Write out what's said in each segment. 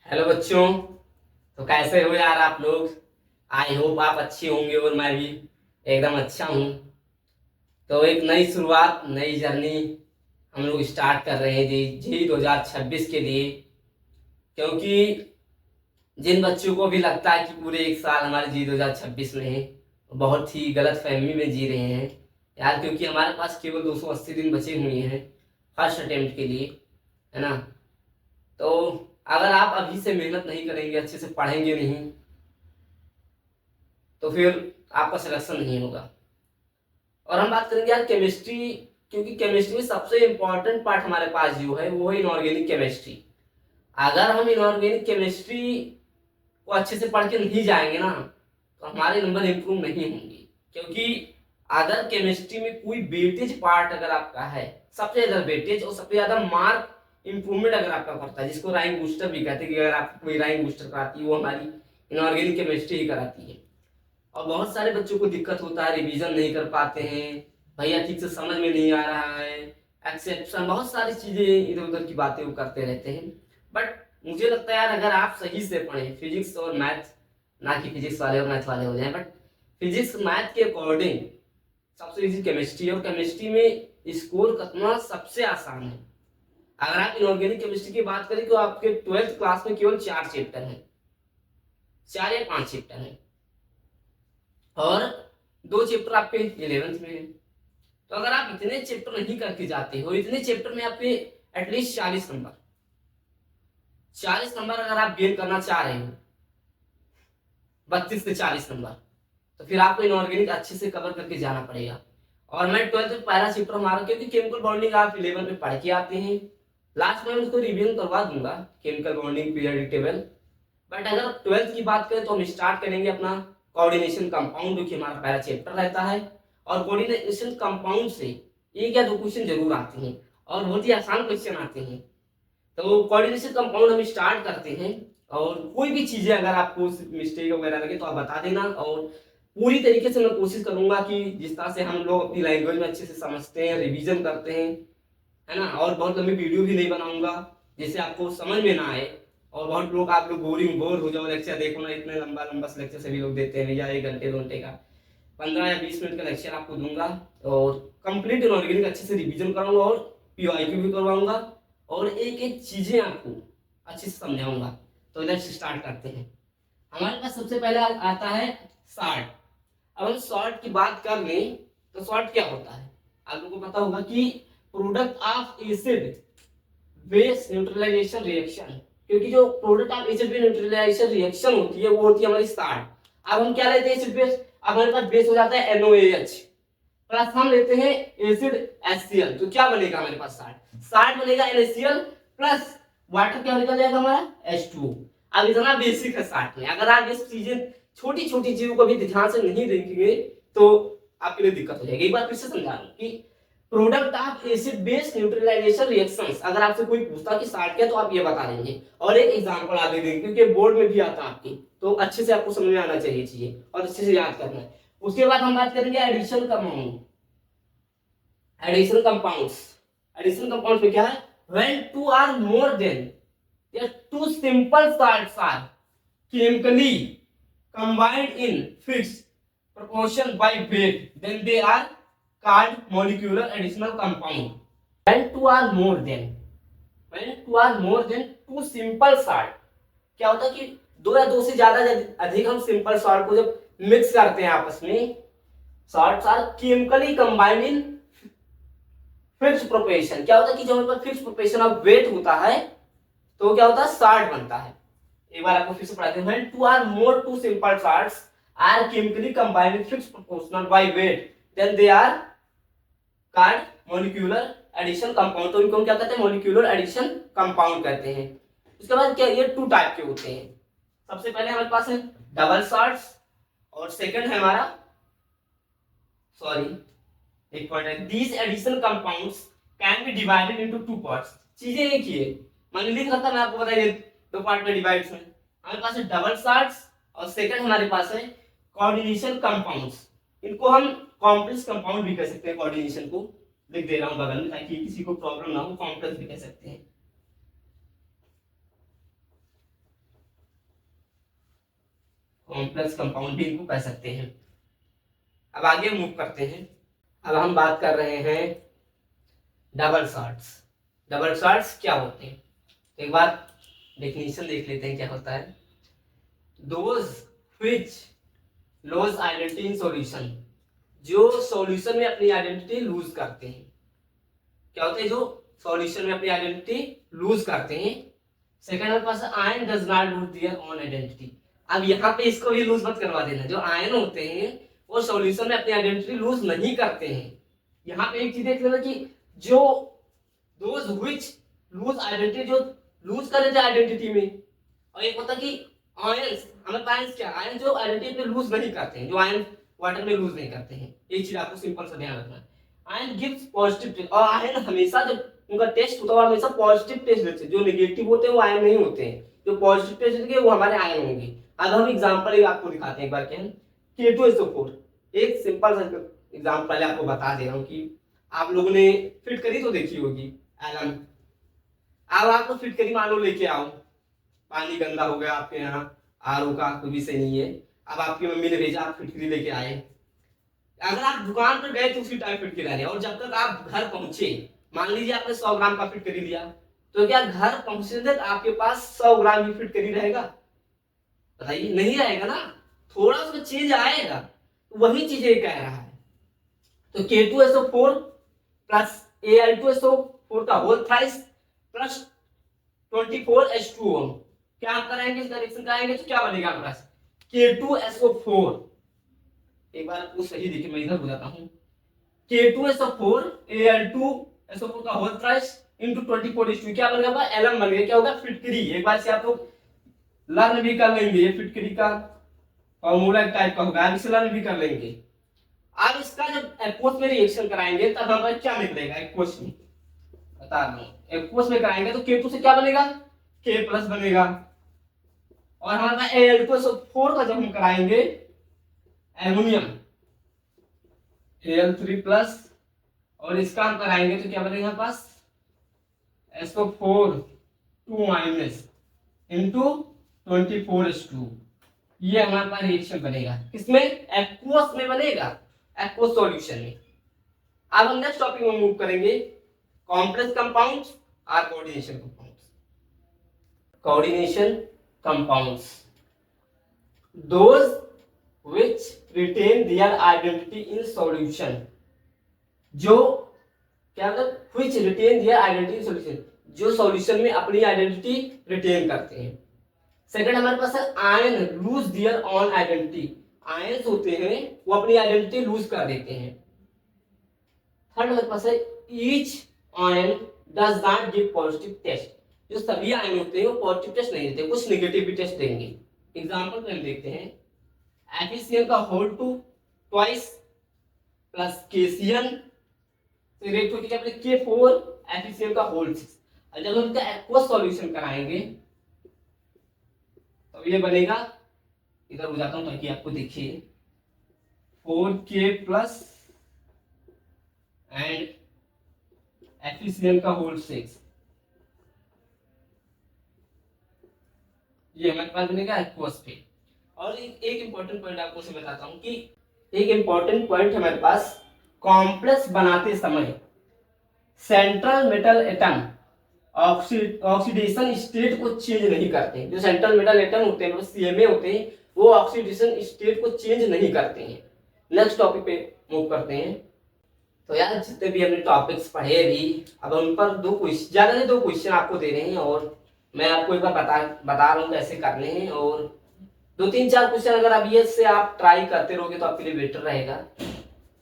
Hello बच्चों। तो कैसे हो यार आप लोग। आई होप आप अच्छे होंगे और मैं भी एकदम अच्छा हूँ। तो एक नई शुरुआत, नई जर्नी हम लोग स्टार्ट कर रहे हैं जी जी 2026 के लिए। क्योंकि जिन बच्चों को भी लगता है कि पूरे एक साल हमारे जी 2026 में है, वो बहुत ही गलत फहमी में जी रहे हैं यार। क्योंकि हमारे पास केवल 280 दिन बचे हुए हैं फर्स्ट अटेम्प्ट के लिए, है ना। तो अगर आप अभी से मेहनत नहीं करेंगे, अच्छे से पढ़ेंगे नहीं, तो फिर आपका सिलेक्शन नहीं होगा। और हम बात करेंगे यार केमिस्ट्री, क्योंकि केमिस्ट्री में सबसे इंपॉर्टेंट पार्ट हमारे पास जो है वो है इनऑर्गेनिक केमिस्ट्री। अगर हम इनऑर्गेनिक केमिस्ट्री को अच्छे से पढ़ के नहीं जाएंगे ना, तो हमारे नंबर इंप्रूव नहीं होंगे। क्योंकि अगर केमिस्ट्री में कोई वेटेज पार्ट अगर आपका है, सबसे ज्यादा वेटेज और सबसे ज्यादा मार्क इंप्रूवमेंट अगर आपका करता है, जिसको रैंक बूस्टर भी कहते हैं, कि अगर आप कोई रैंक बूस्टर कराती है वो हमारी इनऑर्गेनिक केमिस्ट्री ही कराती है। और बहुत सारे बच्चों को दिक्कत होता है, रिवीजन नहीं कर पाते हैं, भैया ठीक से समझ में नहीं आ रहा है, एक्सेप्शन, बहुत सारी चीजें इधर उधर की बातें वो करते रहते हैं। बट मुझे लगता है यार, अगर आप सही से पढ़ें फिजिक्स और मैथ, ना कि फिजिक्स वाले और मैथ वाले हो जाए, बट फिजिक्स मैथ के अकॉर्डिंग सबसे इजी केमिस्ट्री है। और केमिस्ट्री में स्कोर करना सबसे आसान है। अगर आप इनऑर्गेनिक केमिस्ट्री की बात करें तो आपके 12th क्लास में केवल 4 चैप्टर हैं, 4 या 5 चैप्टर हैं, और 2 चैप्टर आपके 11th में है। तो अगर आप इतने चैप्टर नहीं करके जाते हो, इतने चैप्टर में आपके एटलीस्ट 40 नंबर, 40 नंबर अगर आप गेन करना चाह रहे हो, 32 से 40 नंबर, तो फिर आपको इनऑर्गेनिक अच्छे से कवर करके जाना पड़ेगा। और मैं 12th में पहला चैप्टर हमारा, क्योंकि केमिकल बॉन्डिंग आप 11 में पढ़ के आते हैं, लास्ट में उसको रिवीजन करवा दूंगा, chemical bonding periodic table. But अगर 12th की बात करें तो हम स्टार्ट करेंगे अपना कोऑर्डिनेशन कंपाउंड, जो कि हमारा पहला चैप्टर रहता है। और कोऑर्डिनेशन कंपाउंड से 1 या 2 क्वेश्चन जरूर आते हैं, और बहुत ही आसान क्वेश्चन आते हैं। तो कोऑर्डिनेशन कंपाउंड हम स्टार्ट करते हैं। और कोई भी चीजें अगर आपको मिस्टेक वगैरह लगे तो आप बता देना, और पूरी तरीके से मैं कोशिश करूंगा कि जिस तरह से हम लोग अपनी लैंग्वेज में अच्छे से समझते हैं, रिवीजन करते हैं, है ना। और बहुत लंबी वीडियो भी नहीं बनाऊंगा जिससे आपको समझ में ना आए, और बहुत लोग आप लोग बोर हो जाओ, लेक्चर देखो ना, इतने लंबा लंबा लेक्चर सभी लोग देते हैं, या 1 घंटे 2 घंटे का, 15 या 20 मिनट का लेक्चर आपको दूंगा। और कंप्लीट इनऑर्गेनिक अच्छे से रिवीजन कराऊंगा, और पीवाईक्यू भी करवाऊंगा, और एक एक चीजें आपको अच्छे से समझाऊंगा। तो लेट्स स्टार्ट करते हैं। हमारे पास सबसे पहले आता है सॉर्ट। अब हम सॉर्ट की बात कर लें तो सॉर्ट क्या होता है, आप लोगों को पता होगा कि product of acid base neutralization reaction. क्योंकि जो product of acid base neutralization reaction होती है वो होती है हमारी सॉर्ट। अब हम क्या लेते हैं एसिड बेस, अब हमारे पास बेस हो जाता है NaOH, प्लस हम लेते हैं एसिड HCl, तो क्या बनेगा हमारे पास सॉल्ट, सॉल्ट बनेगा NaCl प्लस वाटर क्या निकल जाएगा हमारा H2O। अब इतना बेसिक है सॉल्ट में, अगर आप ये चीजें छोटी छोटी चीजों को भी ध्यान से नहीं देखेंगे तो आपके लिए दिक्कत हो जाएगी। एक बार फिर से समझा रहा हूं कि product of acid base neutralization reactions, अगर आपसे कोई पूछता कि सॉल्ट क्या, तो आप ये बता देंगे और एक एग्जांपल आप दे देंगे, क्योंकि बोर्ड में भी आता है आपके, तो अच्छे से आपको समझ में आना चाहिए चीजें और अच्छे से याद करना है। उसके बाद हम बात करेंगे addition compound. Addition compounds, addition compounds में क्या है, when two or more than या two simple salts are chemically combined in fixed proportion by weight, then they are called molecular additional compound। when two or more than, when two or more than two simple salt, क्या होता है कि 2 या 2 से ज्यादा अधिक हम simple salt को जब मिक्स करते हैं आपस में, salts are chemically combined in fix proportion. क्या होता है कि जब हमारे पास फिक्स प्रोपोर्शन ऑफ वेट होता है तो क्या होता है, सॉल्ट बनता है। एक बार आपको फिर से पढ़ाते हैं, when two or more two simple salts are chemically combined in fix proportional by weight, then they are called molecular addition compound. तो इनको हम क्या कहते हैं, मॉलिक्यूलर एडिशन कंपाउंड कहते हैं। उसके बाद क्या, ये 2 टाइप के होते हैं। सबसे पहले हमारे पास है डबल सॉल्ट्स, और सेकंड है हमारा, सॉरी एक पॉइंट है, these additional compounds can be divided into 2 parts। चीजें एक ही है, मैंने लिख रखा, मैं आपको बताइए 2 पार्ट में डिवाइड है। हमारे पास है डबल सॉल्ट्स, और सेकंड हमारे पास है कोऑर्डिनेशन कंपाउंड्स। इनको हम कॉम्प्लेक्स कंपाउंड भी कह सकते हैं, कोऑर्डिनेशन को लिख दे रहा हूं बगल में ताकि किसी को प्रॉब्लम ना हो, कॉम्प्लेक्स भी कह सकते हैं। कॉम्प्लेक्स कंपाउंड भी इनको कह सकते हैं। अब आगे मूव करते हैं। अब हम बात कर रहे हैं डबल शॉर्ट्स। डबल शॉर्ट्स क्या होते हैं, एक बार डेफिनेशन देख लेते हैं क्या होता है। Those which lose identity in solution, जो सॉल्यूशन में अपनी आइडेंटिटी लूज करते हैं। क्या होते हैं, जो सॉल्यूशन में अपनी आइडेंटिटी लूज करते हैं। सेकंड हमारे पास ion does not lose their own identity. अब यहाँ पे इसको भी लूज मत करवा देना, जो आयन होते हैं वो सॉल्यूशन में अपनी आइडेंटिटी लूज नहीं करते हैं। यहाँ पे एक चीज देख लेना कि जो दोज व्हिच लूज आइडेंटिटी, जो लूज कर देते आइडेंटिटी में, और एक होता कि आयंस, हमें आयंस क्या, आयन जो आइडेंटिटी पे लूज नहीं करते हैं, जो आयन वाटर में लूज नहीं करते हैं। एक चीज आपको सिंपल सा ध्यान रखना है, आयन गिव्स पॉजिटिव टेस्ट, और आयन हमेशा जब उनका टेस्ट होता है हमेशा पॉजिटिव टेस्ट देते हैं। जो नेगेटिव होते हैं वो आयन नहीं होते हैं, जो पॉजिटिव टेस्ट देंगे वो हमारे आयन होंगे। अब हम एग्जांपल एक आपको दिखाते हैं एक बार क्या है। K2SO4 एक सिंपल सा एग्जांपल पहले आपको बता दे रहा हूँ कि आप लोगों ने फिटकरी तो देखी होगी एलम। अब आपको फिटकरी मान लो लेके आओ, पानी गंदा हो गया आपके यहाँ, आरओ का कोई विषय नहीं है, अब आपकी मम्मी ने भेजा आप फिटकरी लेके आए। अगर आप दुकान पर गए तो उसी टाइप फिटकरी लाने, और जब तक आप घर पहुंचे, मान लीजिए आपने 100 ग्राम का फिटकरी लिया, तो क्या घर पहुंचने तक आपके पास 100 ग्राम ही फिटकरी रहेगा? बताइए, नहीं रहेगा ना, थोड़ा उसमें चेंज आएगा। वही चीज ये कह रहा है। तो K2SO4 प्लस Al2SO4 का होल थ्राइस प्लस 24H2O, क्या आप कराएंगे, इस डायरेक्शन का आएंगे तो क्या बनेगा हमारे पास K2SO4। एक बार आपको सही देखिए, मैं इधर बुलाता हूं। K2SO4 Al2SO4 का होल थ्राइस इंटू 24H2, क्या बन गया, एलम बन गया। क्या होगा, फिटकरी। एक बार से आप लोग लर्न भी कर लेंगे, ये फिटकरी का फॉर्मूला टाइप का होगा, इसे लर्न भी कर लेंगे। अब इसका जब एक्वस में रिएक्शन कराएंगे तब हमारा क्या निकलेगा, एक्वस में बता रहा हूं, एक्वस में कराएंगे तो K2 से क्या बनेगा, K प्लस बनेगा। और हमारा Al2SO4 का जब हम कराएंगे एल्युमिनियम Al3 प्लस, और इसका हम कराएंगे तो क्या बनेगा पास SO4 2 माइनस इंटू 24H2। ये हमारे पास रिएक्शन बनेगा, किसमें, एक्वस में बनेगा, एक्वस सॉल्यूशन में। अब हम नेक्स्ट टॉपिक में मूव करेंगे, कॉम्प्लेक्स कंपाउंड्स और coordination compounds. Coordination compounds, those which retain their identity in solution, जो क्या मतलब, which retain their identity in solution, जो सॉल्यूशन में अपनी आइडेंटिटी रिटेन करते हैं। सेकंड हमारे पास है ion lose their on identity, ions होते हैं वो अपनी आइडेंटिटी लूज कर देते हैं। थर्ड हमारे पास है each ion does not give positive test, जो सभी आयन होते हैं वो पॉजिटिव टेस्ट नहीं देते, कुछ नेगेटिव भी टेस्ट देंगे। एग्जांपल पे हम देखते हैं, FeCl का whole two twice plus KCl तो रिएक्ट होती है अपने K4 FeCl का होल 6। और जब हम इसका एक्वस सॉल्यूशन कराएंगे तो ये बनेगा, इधर हो जाता हूं ताकि आपको देखिए, 4K प्लस एंड FeCl का होल 6, ये हमारे पास बनेगा एक्वस पे। और एक इंपॉर्टेंट पॉइंट आपको से बताता हूं कि एक इंपॉर्टेंट पॉइंट हमारे पास, कॉम्प्लेक्स बनाते समय central metal atom oxidation state को चेंज नहीं करते। जो सेंट्रल मेटल एटम होते हैं, CMA होते हैं, वो ऑक्सीडेशन स्टेट को चेंज नहीं करते हैं। नेक्स्ट टॉपिक पे मूव करते हैं। तो यार जितने भी हमने टॉपिक्स पढ़े अभी, अब हम पर दो क्वेश्चन, ज्यादा नहीं 2 क्वेश्चन आपको दे रहे हैं, और मैं आपको एक बार बता रहा हूँ कैसे करने हैं। और 2-3-4 क्वेश्चन अगर अभी से आप ट्राई करते रहोगे तो आपके लिए बेटर रहेगा,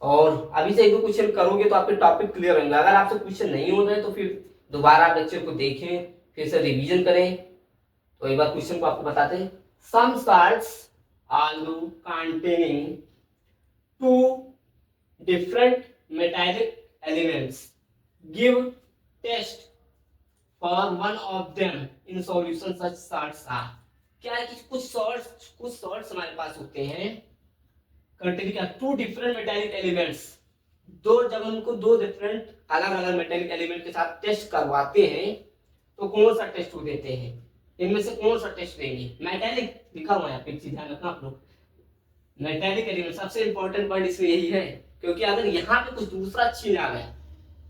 और अभी से 1-2 क्वेश्चन करोगे तो आपके टॉपिक क्लियर होंगे। अगर आपसे क्वेश्चन नहीं हो रहे तो फिर दोबारा आप लेक्चर को देखें, फिर से रिवीजन करें। तो एक बार क्वेश्चन को आपको बताते हैं। Some salts although containing 2 different metallic elements give test for one of them in solution such salts are. क्या है कि कुछ सॉल्ट्स हमारे पास होते हैं कंटेनिंग क्या, 2 डिफरेंट मेटालिक एलिमेंट्स, जब हमको 2 डिफरेंट अलग अलग मेटेलिक एलिमेंट के साथ टेस्ट करवाते हैं तो कौन सा टेस्ट को देते हैं। इनमें से कौन सा टेस्ट लेंगे? मेटालिक लिखा हुआ है आप, एक चीज ध्यान रखना आप लोग, मेटालिक एलिमेंट सबसे इंपॉर्टेंट पॉइंट इसमें यही है, क्योंकि अगर यहाँ पे कुछ दूसरा चीज आ गया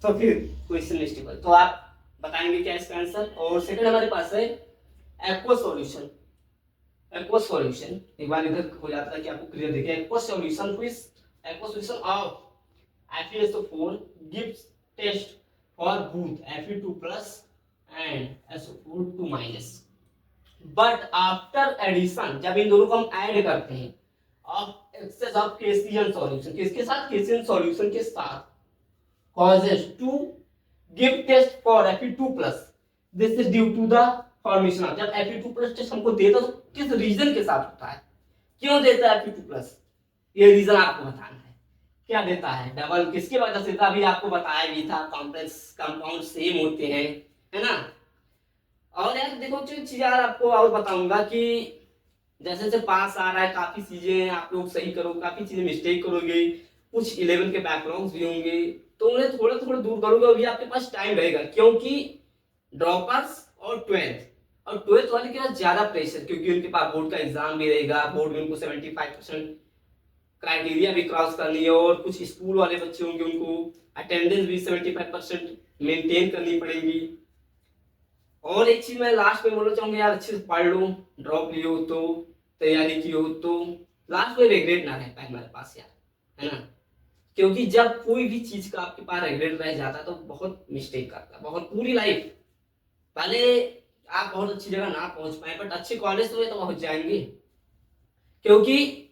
तो फिर क्वेश्चन मिस्टेबल। तो आप बताएंगे क्या इसका आंसर। और सेकंड हमारे पास है एक्वा सॉल्यूशन। एक्वा सॉल्यूशन एक बार इधर हो जाता है कि आपको क्लियर दिखे। Aqua solution aqua solution of FeSO4 gives test for both Fe2 plus and SO4 2 minus, but after addition जब इन दोनों को हम ऐड करते हैं of excess of KCN solution, किसके साथ? केसीएन सॉल्यूशन के साथ, causes to give test for Fe2 plus, this is due to the formation of, जब Fe2 plus टेस्ट हमको देता तो किस रीजन के साथ होता है, क्यों देता है Fe2 plus, ये रीजन आपको बताना है। क्या देता है? डबल किसकी वजह से था? अभी आपको बताया भी था, कॉम्प्लेक्स कंपाउंड सेम होते हैं, है ना। और यार देखो चीज यार आपको और बताऊंगा कि जैसे जैसे पास आ रहा है काफी चीजें आप लोग सही करोगे, काफी चीजें मिस्टेक करोगे, कुछ 11 के बैकलॉग्स भी होंगे, तो उन्हें थोड़ा थोड़ा दूर करोगे। अभी आपके पास टाइम रहेगा, क्योंकि ड्रॉपर्स और ट्वेल्थ वाले के पास ज्यादा प्रेशर, क्योंकि उनके पास बोर्ड का एग्जाम भी रहेगा, बोर्ड में उनको 75% क्राइटेरिया भी क्रॉस करनी है, और कुछ स्कूल वाले बच्चे होंगे उनको अटेंडेंस भी 75% मेंटेन करनी पड़ेगी। और एक चीज मैं लास्ट में बोलना चाहूंगा यार, अच्छे से पढ़ लो, ड्रॉप लियो तो, तैयारी की हो तो लास्ट में रिग्रेट ना रह पाए हमारे पास यार, है ना। क्योंकि जब कोई भी चीज का आपके पास रिग्रेट रह जाता है तो बहुत मिस्टेक करता है, बहुत पूरी लाइफ। पहले आप बहुत अच्छी जगह ना पहुंच पाए, बट अच्छे कॉलेज में तो पहुंच जाएंगे, क्योंकि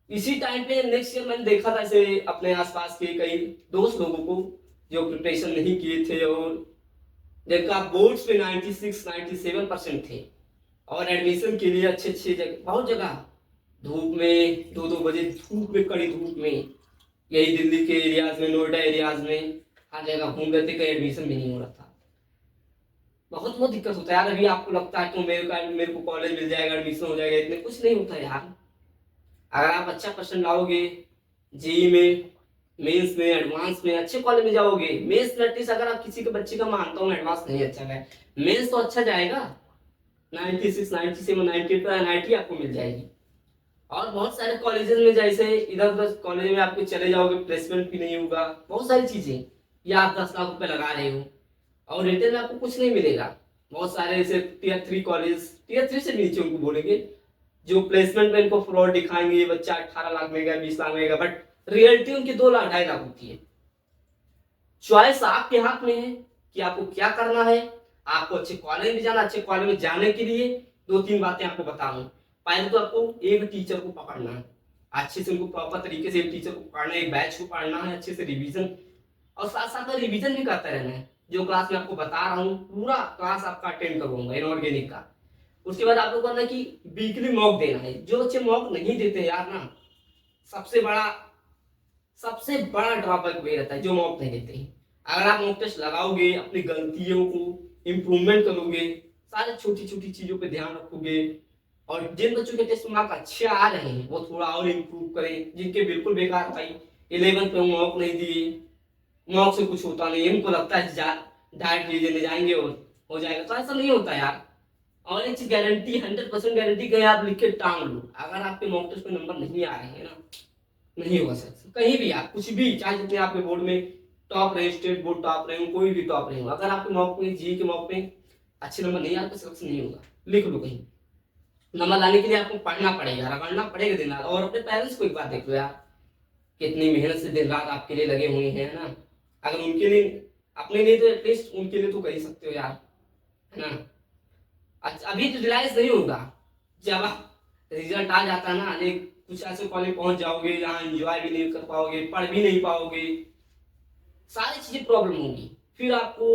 इसी टाइम पे नेक्स्ट ईयर मैंने देखा था ऐसे अपने आसपास के कई दोस्त लोगों को जो प्रिपरेशन नहीं किए थे और जिनका बोर्ड्स में 96-97% थे, और एडमिशन के लिए अच्छे अच्छे जगह, बहुत जगह धूप में 2-2 बजे धूप में, कड़ी धूप में, यही दिल्ली के एरियाज में, नोएडा एरियाज में हर जगह घूम रहे थे, कहीं एडमिशन भी नहीं हो रहा था। बहुत बहुत दिक्कत होता है यार। अभी आपको लगता है कि मेरे को कॉलेज मिल जाएगा, एडमिशन हो जाएगा, इतने कुछ नहीं होता यार। अगर आप अच्छा परसेंट लाओगे जेई में, मेंस में, एडवांस में, अच्छे कॉलेज में जाओगे। मेंस में एटलीस्ट अगर आप किसी के बच्चे का मानता हूँ एडवांस नहीं अच्छा है, मेंस तो अच्छा जाएगा, 96, 97, 98 पर एनआईटी आपको मिल जाएगी। और बहुत सारे कॉलेजेस में जैसे इधर उधर कॉलेज में आपको चले जाओगे, प्लेसमेंट भी नहीं होगा, बहुत सारी चीजें, या आप 10 लाख रुपए लगा रहे हो और रिटर्न में आपको कुछ नहीं मिलेगा। बहुत सारे ऐसे टियर 3 कॉलेज, टियर 3 से भी नीचे उनको बोलेंगे, जो प्लेसमेंट में इनको फ्रॉड दिखाएंगे, ये बच्चा 18 लाख में 20 लाख में, बट रियलिटी उनकी 2 लाख 2.5 लाख होती है। चॉइस आपके हाथ में है कि आपको क्या करना है। आपको अच्छे कॉलेज में जाना, अच्छे कॉलेज में जाने के लिए 2-3 बातें आपको बताऊं। पहले तो आपको एक टीचर को पकड़ना है, अच्छे से उनको प्रॉपर तरीके से एक टीचर को पढ़ना है, एक बैच को पढ़ना है, अच्छे से रिवीजन, और साथ साथ में रिवीजन भी करते रहना है। जो क्लास में आपको बता रहा हूँ पूरा क्लास आपका अटेंड करूंगा इनऑर्गेनिक का। उसके बाद आपको करना है कि वीकली मॉक देना है। जो बच्चे मॉक नहीं देते यार ना, सबसे बड़ा ड्रॉबैक वही रहता है जो मॉक नहीं देते हैं। अगर आप मॉक टेस्ट लगाओगे, अपनी गलतियों को इम्प्रूवमेंट करोगे, सारे छोटी छोटी चीजों पे ध्यान रखोगे, और जिन बच्चों के टेस्ट मार्क अच्छे आ रहे हैं वो थोड़ा और इम्प्रूव करें, जिनके बिल्कुल बेकार भाई 11 पे मॉक नहीं दिए, मॉक से कुछ होता नहीं, इनको लगता है डायरेक्ट रीजन जाएंगे और हो जाएगा, तो ऐसा नहीं होता यार। और एक चीज गारंटी, 100% गारंटी कहीं आप लिख के टांग लो, अगर आपके मॉक टेस्ट में नंबर नहीं आ रहे हैं ना, नहीं होगा सर कहीं भी, आप कुछ भी, चाहे जितने आपके बोर्ड में टॉप रहे, स्टेट बोर्ड टॉप रहे हो, कोई भी टॉप रहे हो, अगर आपके मॉक में जी के मॉक में अच्छे नंबर नहीं आते, सिलेक्शन नहीं होगा। लिख लो कहीं, नंबर लाने के लिए आपको पढ़ना पड़ेगा, रगड़ना पड़ेगा दिन रात। और अपने पेरेंट्स को एक बात देख लो यार, कितनी मेहनत से दिन रात आपके लिए लगे हुए हैं ना। अगर उनके लिए, अपने लिए तो एटलीस्ट उनके लिए तो कर ही सकते हो यार, है ना। अच्छा अभी तो रियलाइज नहीं होगा, जब रिजल्ट आ जाता है ना, कुछ ऐसे कॉलेज पहुंच जाओगे जहाँ एंजॉय भी नहीं कर पाओगे, पढ़ भी नहीं पाओगे, सारी चीजें प्रॉब्लम होंगी। फिर आपको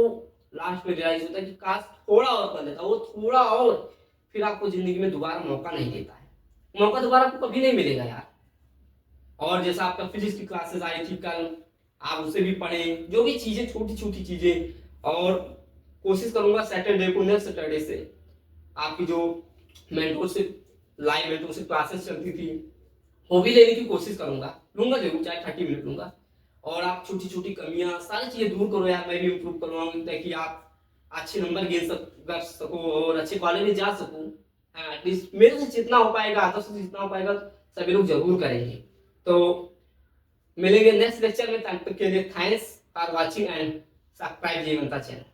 लास्ट में रियलाइज होता है कि काश थोड़ा और कर लेता, वो थोड़ा और, फिर आपको जिंदगी में दोबारा मौका नहीं देता है, मौका दोबारा आपको कभी नहीं मिलेगा यार। और जैसा आपका फिजिक्स की क्लासेस आई थी कल, आप उसे भी पढ़ें, जो भी चीजें छोटी छोटी चीजें, और कोशिश करूंगा सैटरडे को, नेक्स्ट सैटरडे से आपकी जो मेंटरशिप, लाइव मेंटरशिप क्लासेस चलती थी वो भी लेने की कोशिश करूंगा, लूंगा जरूर, चाहे 30 मिनट लूंगा। और आप छोटी छोटी कमियां, सारी चीजें दूर करो यार, मैं भी इम्प्रूव करवाऊंगा, ताकि आप अच्छे नंबर कर सकूं और अच्छे कॉलेज में जा सकूं। एटलीस्ट मेरे से जितना हो पाएगा, आदर्श से जितना हो पाएगा सभी लोग जरूर करेंगे। तो मिलेंगे नेक्स्ट लेक्चर में, तब तक के लिए thanks for watching and subscribe Jivanta channel.